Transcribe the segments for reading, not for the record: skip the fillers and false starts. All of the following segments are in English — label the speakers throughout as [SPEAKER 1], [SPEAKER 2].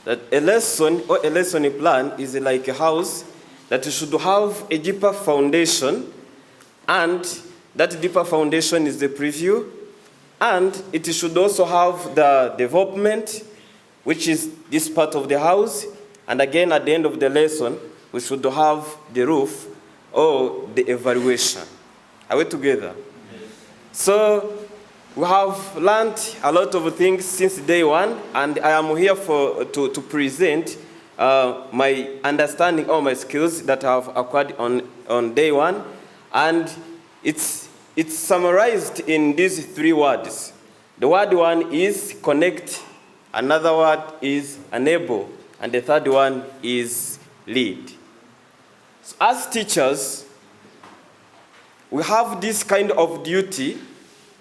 [SPEAKER 1] that a lesson or a lesson plan is like a house that should have a deeper foundation, and that deeper foundation is the preview, and it should also have the development, which is this part of the house, and again at the end of the lesson, we should have the roof or the evaluation. Are we together? Yes. So we have learned a lot of things since day one, and I am here to present my understanding or my skills that I have acquired on day one, and it's summarized in these 3 words. The word one is connect, another word is enable, and the third one is lead. So as teachers, we have this kind of duty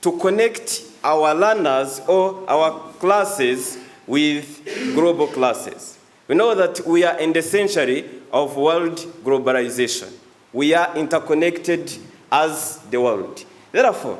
[SPEAKER 1] to connect our learners or our classes with global classes. We know that we are in the century of world globalization. We are interconnected as the world. Therefore,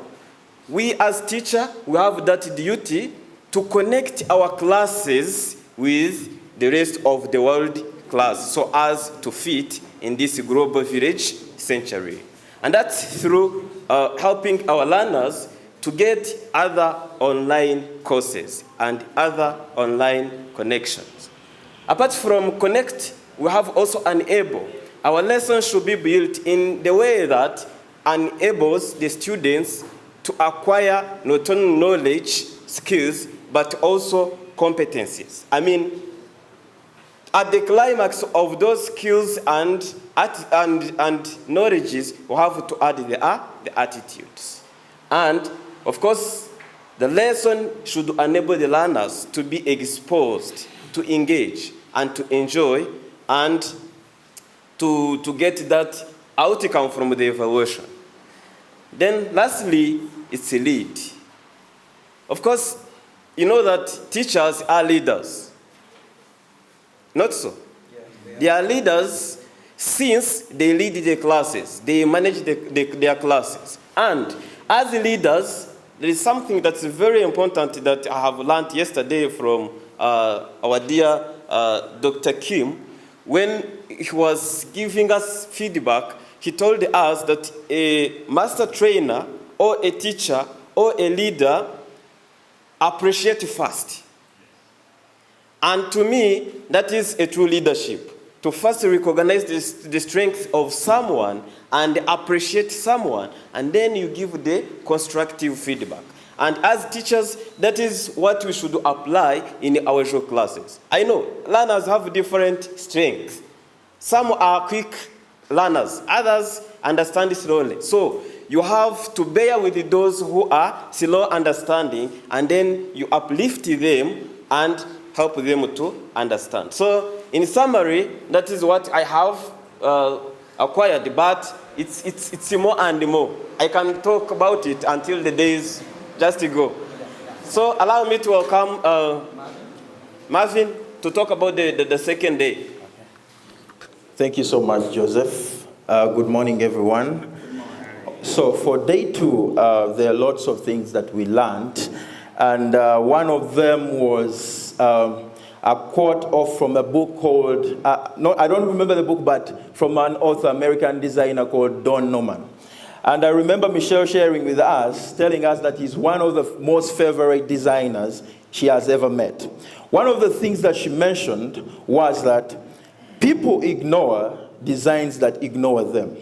[SPEAKER 1] we as teachers, we have that duty to connect our classes with the rest of the world class so as to fit in this global village century. And that's through helping our learners to get other online courses and other online connections. Apart from connect, we have also enable. Our lessons should be built in the way that enables the students to acquire not only knowledge, skills, but also competencies. I mean, at the climax of those skills and knowledges, we have to add the attitudes. And of course, the lesson should enable the learners to be exposed, to engage, and to enjoy, and to get that outcome from the evaluation. Then lastly, it's a lead. Of course, you know that teachers are leaders. Not so. Yeah, they are leaders since they lead the classes, they manage their classes. And as leaders, there is something that's very important that I have learned yesterday from our dear Dr. Kim. When he was giving us feedback, he told us that a master trainer or a teacher or a leader appreciate first. And to me, that is a true leadership. To first recognize the strength of someone and appreciate someone, and then you give the constructive feedback. And as teachers, that is what we should apply in our show classes. I know learners have different strengths. Some are quick learners, others understand slowly. So you have to bear with those who are slow understanding, and then you uplift them and help them to understand. So in summary, that is what I have acquired, but it's more and more. I can talk about it until the days just go. So allow me to welcome Marvin to talk about the second day.
[SPEAKER 2] Thank you so much, Joseph. Good morning, everyone. So for day 2, there are lots of things that we learned. And one of them was a quote off from a book called, I don't remember the book, but from an author, American designer called Don Norman. And I remember Michelle sharing with us, telling us that he's one of the most favorite designers she has ever met. One of the things that she mentioned was that people ignore designs that ignore them.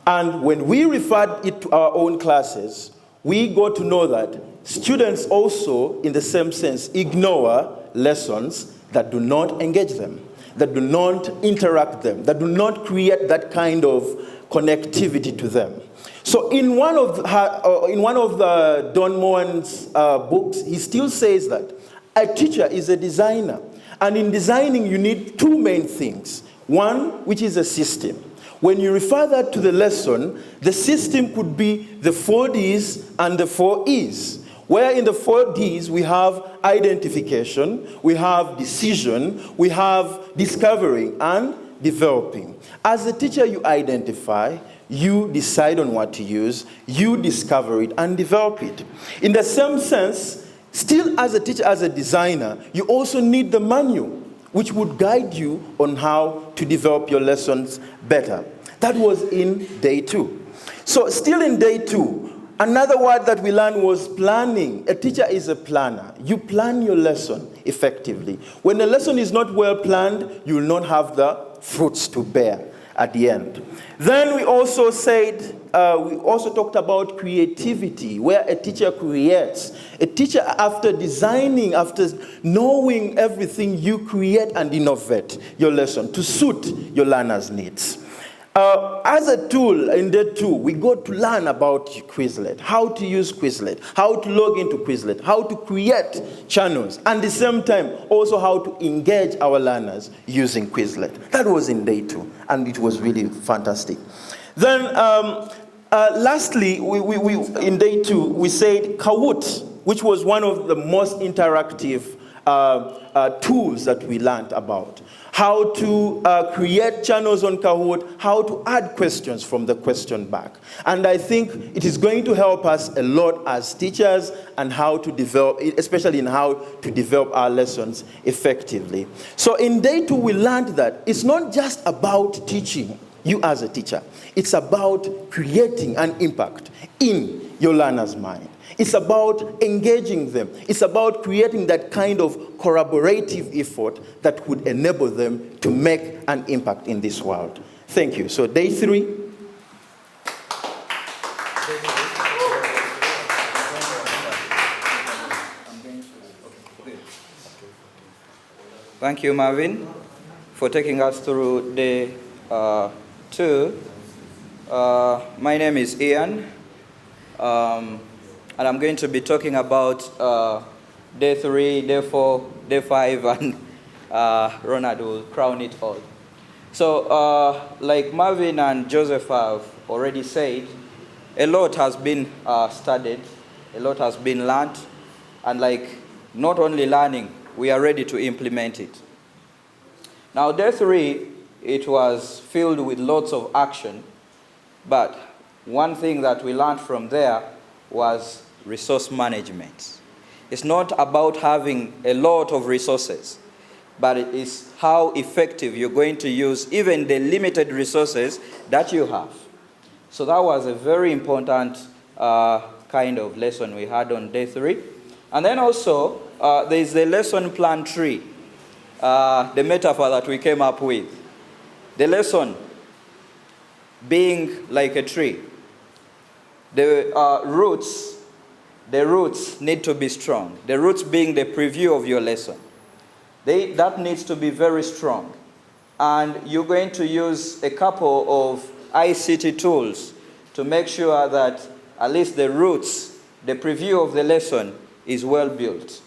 [SPEAKER 2] And when we refer it to our own classes, we got to know that students also, in the same sense, ignore lessons that do not engage them, that do not interact them, that do not create that kind of connectivity to them. So in one of the Don Moen's books, he still says that a teacher is a designer. And in designing, you need 2 main things. One, which is a system. When you refer that to the lesson, the system could be the 4 Ds and the 4 Es. Where in the 4 Ds, we have identification, we have decision, we have discovering and developing. As a teacher, you identify, you decide on what to use, you discover it and develop it. In the same sense, still as a teacher, as a designer, you also need the manual. which would guide you on how to develop your lessons better. That was in day 2. So still in day 2, another word that we learned was planning. A teacher is a planner. You plan your lesson effectively. When a lesson is not well planned, you will not have the fruits to bear at the end. Then we also talked about creativity, where a teacher creates. A teacher, after designing, after knowing everything, you create and innovate your lesson to suit your learners' needs. As a tool in day 2, we got to learn about Quizlet, how to use Quizlet, how to log into Quizlet, how to create channels, and at the same time, also how to engage our learners using Quizlet. That was in day 2, and it was really fantastic. Then, lastly, we in day 2, we said Kahoot, which was one of the most interactive tools that we learned about. How to create channels on Cohort, how to add questions from the question bank. And I think it is going to help us a lot as teachers and how to develop, especially in how to develop our lessons effectively. So in day 2, we learned that it's not just about teaching you as a teacher. It's about creating an impact in your learner's mind. It's about engaging them. It's about creating that kind of collaborative effort that would enable them to make an impact in this world. Thank you. So day 3.
[SPEAKER 3] Thank you, Marvin, for taking us through day 2. My name is Ian. And I'm going to be talking about day 3, day 4, day 5, and Ronald will crown it all. So, like Marvin and Joseph have already said, a lot has been studied, a lot has been learned, and like not only learning, we are ready to implement it. Now, day 3, it was filled with lots of action, but one thing that we learned from there was resource management. It's not about having a lot of resources, but it is how effective you're going to use even the limited resources that you have. So that was a very important kind of lesson we had on day 3. And then also, there's the lesson plan tree, the metaphor that we came up with. The lesson being like a tree. The roots need to be strong. The roots being the preview of your lesson. That needs to be very strong. And you're going to use a couple of ICT tools to make sure that at least the roots, the preview of the lesson is well built.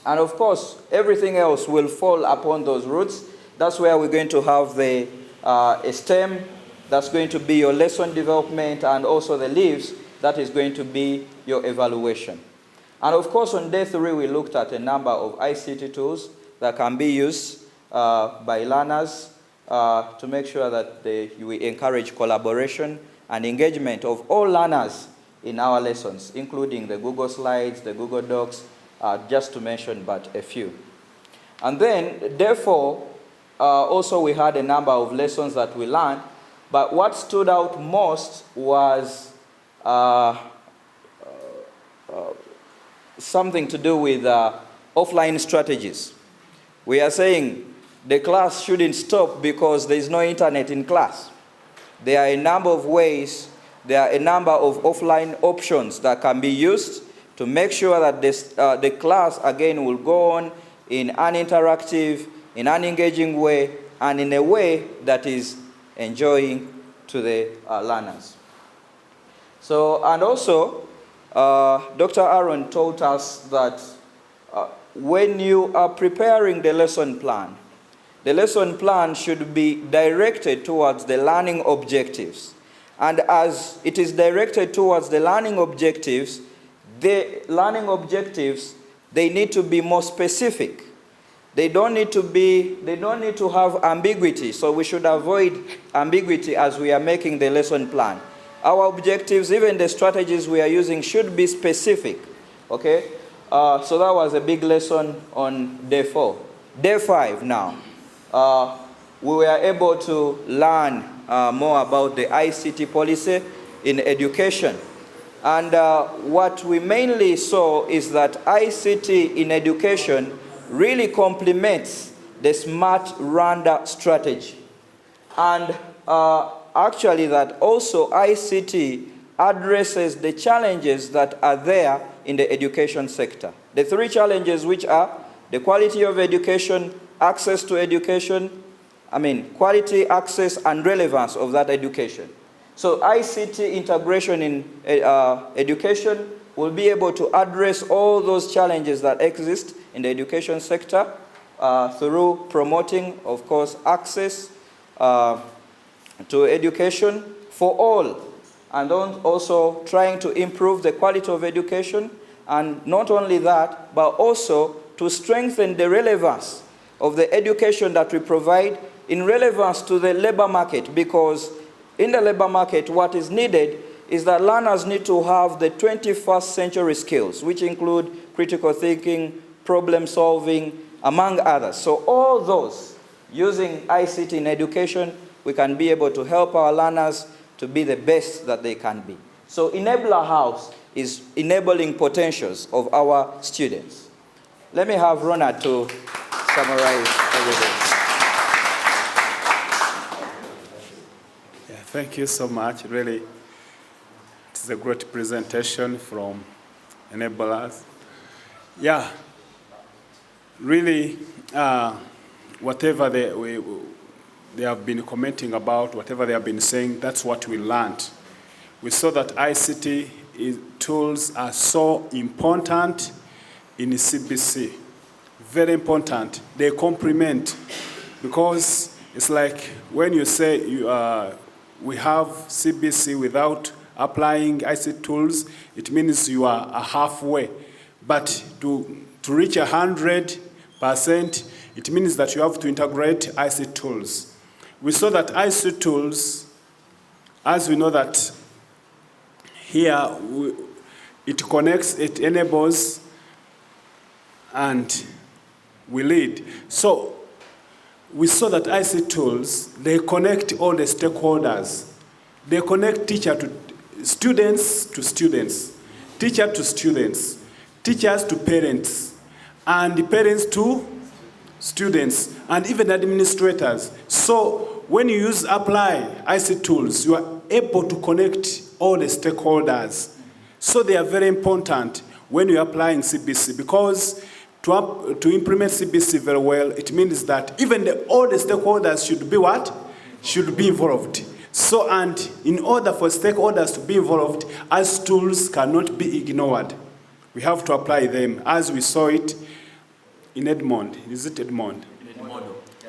[SPEAKER 3] And of course, everything else will fall upon those roots. That's where we're going to have a stem. That's going to be your lesson development, and also the leaves, that is going to be your evaluation. And of course, on day 3, we looked at a number of ICT tools that can be used by learners to make sure that we encourage collaboration and engagement of all learners in our lessons, including the Google Slides, the Google Docs, just to mention but a few. And then, therefore, also we had a number of lessons that we learned, but what stood out most was something to do with offline strategies. We are saying the class shouldn't stop because there is no internet in class. There are a number of ways, there are a number of offline options that can be used to make sure that the class, again, will go on in an interactive, in an engaging way, and in a way that is enjoying to the learners. So, and also, Dr. Aaron taught us that when you are preparing the lesson plan should be directed towards the learning objectives. And as it is directed towards the learning objectives, they need to be more specific. They don't need to have ambiguity, so we should avoid ambiguity as we are making the lesson plan. Our objectives, even the strategies we are using, should be specific, okay? So that was a big lesson on day 4. Day 5 now. We were able to learn more about the ICT policy in education. And what we mainly saw is that ICT in education really complements the Smart Rwanda strategy. And actually that also ICT addresses the challenges that are there in the education sector. The 3 challenges, which are the quality of education, access to education, quality, access, and relevance of that education. So ICT integration in education will be able to address all those challenges that exist in the education sector through promoting, of course, access to education for all, and also trying to improve the quality of education, and not only that, but also to strengthen the relevance of the education that we provide in relevance to the labor market, because in the labor market, what is needed is that learners need to have the 21st century skills, which include critical thinking, problem solving, among others. So all those, using ICT in education, we can be able to help our learners to be the best that they can be. So Enabler House is enabling potentials of our students. Let me have Ronald to summarize everything.
[SPEAKER 4] Yeah, thank you so much. Really, it's a great presentation from Enablers. Yeah, really, whatever they have been commenting about, whatever they have been saying, that's what we learned. We saw that ICT tools are so important in CBC. Very important. They complement, because it's like when you say we have CBC without applying ICT tools, it means you are halfway. But to reach 100%, it means that you have to integrate ICT tools. We saw that ICT tools, as we know that here, it connects, it enables, and we lead. So we saw that ICT tools, they connect all the stakeholders. They connect teacher to students, teacher to students, teachers to parents, and the parents to students, and even administrators. So when you use apply ICT tools, you are able to connect all the stakeholders. So they are very important when you're applying CBC, because to implement CBC very well, it means that even all the stakeholders should be what? Should be involved. So, and in order for stakeholders to be involved, as tools cannot be ignored. We have to apply them, as we saw it in Edmond. Is it Edmond?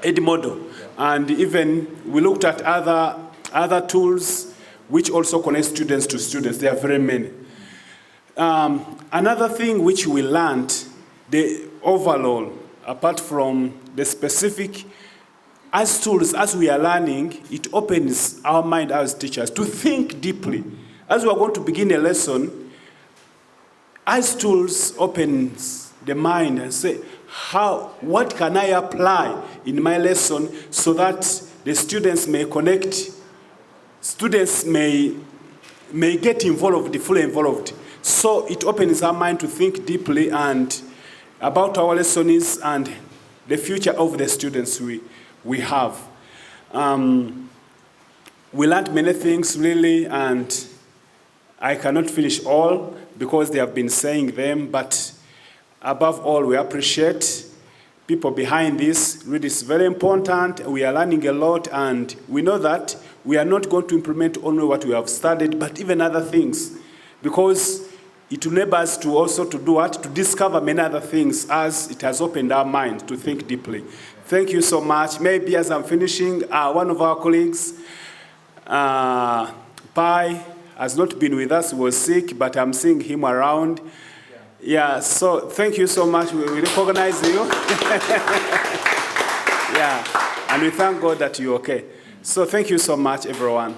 [SPEAKER 4] Edmodo. And even we looked at other tools which also connect students to students. There are very many. Another thing which we learned, the overall, apart from the specific, as tools, as we are learning, it opens our mind as teachers to think deeply. As we are going to begin a lesson, as tools opens the mind and say, what can I apply in my lesson so that the students may connect, students may get involved, fully involved. So it opens our mind to think deeply and about our lessons and the future of the students we have. We learned many things really, and I cannot finish all because they have been saying them, but above all, we appreciate people behind this. Really, it's very important. We are learning a lot, and we know that we are not going to implement only what we have studied, but even other things, because it enables us to also to do what? To discover many other things, as it has opened our mind to think deeply. Thank you so much. Maybe as I'm finishing, one of our colleagues, Pai, has not been with us. He was sick, but I'm seeing him around. Yeah, so thank you so much. We recognize you. Yeah, and we thank God that you're okay. So thank you so much, everyone.